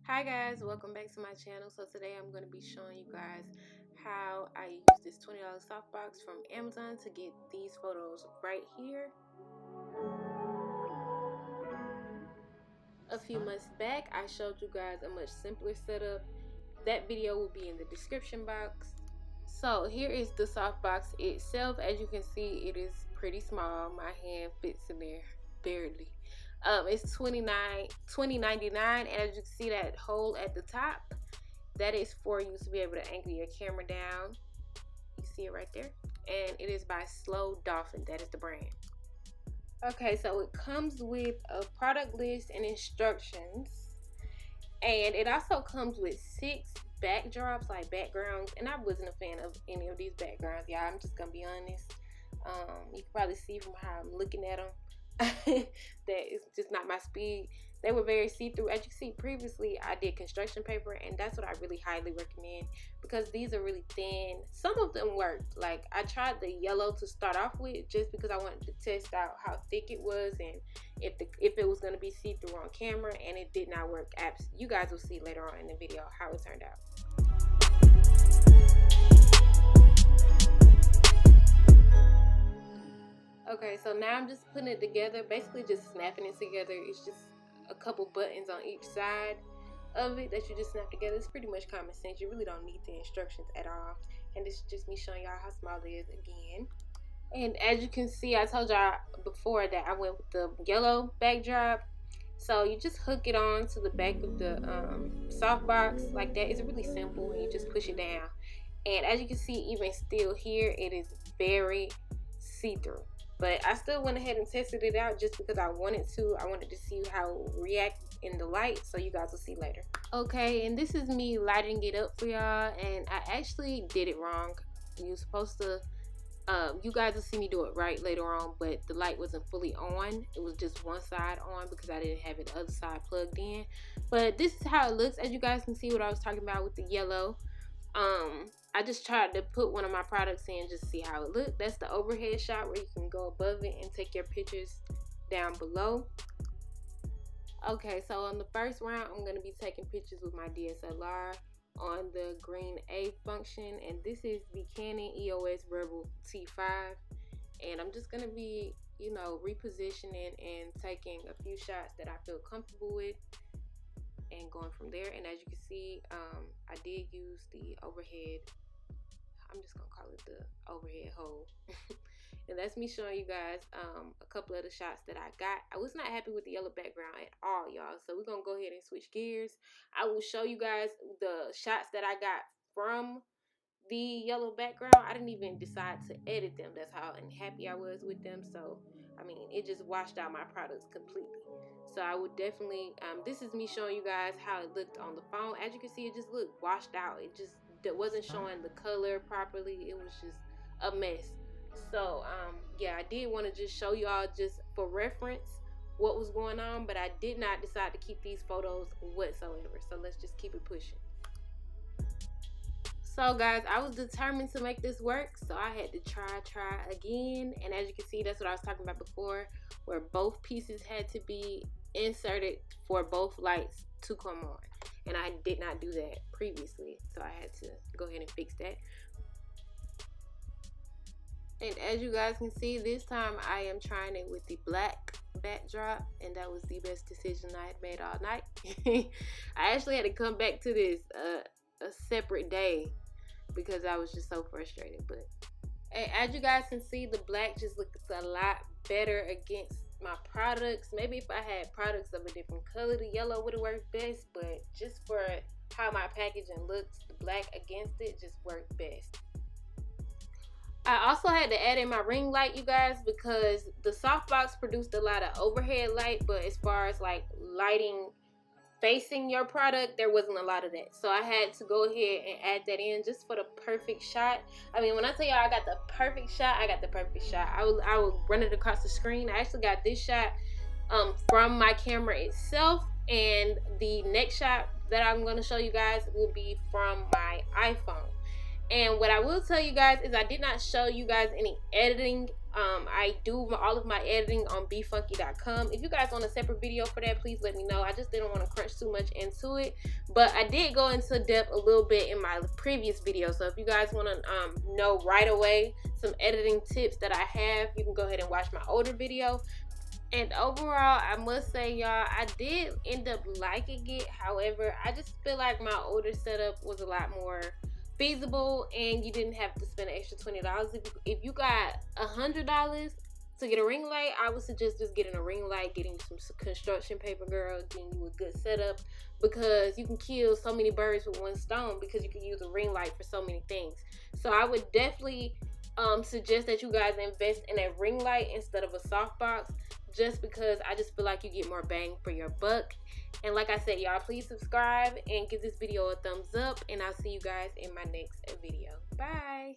Hi guys, welcome back to my channel. So today I'm going to be showing you guys how I use this $20 softbox from Amazon to get these photos right here. A few months back I showed you guys a much simpler setup. That video will be in the description box. So here is the softbox itself. As you can see, it is pretty small. My hand fits in there barely. It's $20.99, and as you can see, that hole at the top, that is for you to be able to angle your camera down. You see it right there, and it is by Slow Dolphin. That is the brand. Okay, so it comes with a product list and instructions, and it also comes with 6 backdrops, like backgrounds, and I wasn't a fan of any of these backgrounds, y'all. I'm just gonna be honest. You can probably see from how I'm looking at them that it's just not my speed. They were very see-through. As you can see, previously I did construction paper, and that's what I really highly recommend because these are really thin. Some of them worked. Like, I tried the yellow to start off with just because I wanted to test out how thick it was and if it was going to be see-through on camera, and it did not work. You guys will see later on in the video how it turned out. Okay, so now I'm just putting it together, basically just snapping it together. It's just a couple buttons on each side of it that you just snap together. It's pretty much common sense. You really don't need the instructions at all. And this is just me showing y'all how small it is again. And as you can see, I told y'all before that I went with the yellow backdrop. So you just hook it on to the back of the softbox like that. It's really simple, and you just push it down. And as you can see, even still here, it is very see-through. But I still went ahead and tested it out just because I wanted to. I wanted to see how it would react in the light, so you guys will see later. Okay, and this is me lighting it up for y'all, and I actually did it wrong. You're supposed to, you guys will see me do it right later on, but the light wasn't fully on. It was just one side on because I didn't have the other side plugged in. But this is how it looks. As you guys can see what I was talking about with the yellow. I just tried to put one of my products in just to see how it looked. That's the overhead shot where you can go above it and take your pictures down below. Okay, so on the first round, I'm going to be taking pictures with my DSLR on the green A function, and this is the Canon EOS Rebel T5, and I'm just going to be, you know, repositioning and taking a few shots that I feel comfortable with and going from there. And as you can see, I did use the overhead, I'm just gonna call it the overhead hole. And that's me showing you guys a couple of the shots that I got. I was not happy with the yellow background at all, y'all, so we're gonna go ahead and switch gears. I will show you guys the shots that I got from the yellow background. I didn't even decide to edit them. That's how unhappy I was with them. So I mean, it just washed out my products completely. So I would definitely, this is me showing you guys how it looked on the phone. As you can see, it just looked washed out. It wasn't showing the color properly. It was just a mess. So yeah, I did want to just show y'all just for reference what was going on, but I did not decide to keep these photos whatsoever. So let's just keep it pushing. So guys, I was determined to make this work, so I had to try again. And as you can see, that's what I was talking about before, where both pieces had to be inserted for both lights to come on, and I did not do that previously, so I had to go ahead and fix that. And as you guys can see, this time I am trying it with the black backdrop, and that was the best decision I had made all night. I actually had to come back to this a separate day because I was just so frustrated. But as you guys can see, the black just looks a lot better against my products. Maybe if I had products of a different color, the yellow would have worked best, but just for how my packaging looks, the black against it just worked best. I also had to add in my ring light, you guys, because the softbox produced a lot of overhead light, but as far as like lighting facing your product, there wasn't a lot of that. So I had to go ahead and add that in just for the perfect shot. I mean, when I tell y'all I got the perfect shot, I got the perfect shot. I will run it across the screen. I actually got this shot from my camera itself, and the next shot that I'm going to show you guys will be from my iPhone. And what I will tell you guys is I did not show you guys any editing. I do all of my editing on befunky.com. If you guys want a separate video for that, please let me know. I just didn't want to crunch too much into it, but I did go into depth a little bit in my previous video. So if you guys want to know right away some editing tips that I have, you can go ahead and watch my older video. And overall, I must say, y'all, I did end up liking it. However, I just feel like my older setup was a lot more feasible, and you didn't have to spend an extra $20. If you got $100 to get a ring light, I would suggest just getting a ring light, getting some construction paper, girl, getting you a good setup, because you can kill so many birds with one stone, because you can use a ring light for so many things. So I would definitely suggest that you guys invest in a ring light instead of a softbox, just because I just feel like you get more bang for your buck. And like I said, y'all, please subscribe and give this video a thumbs up, and I'll see you guys in my next video. Bye.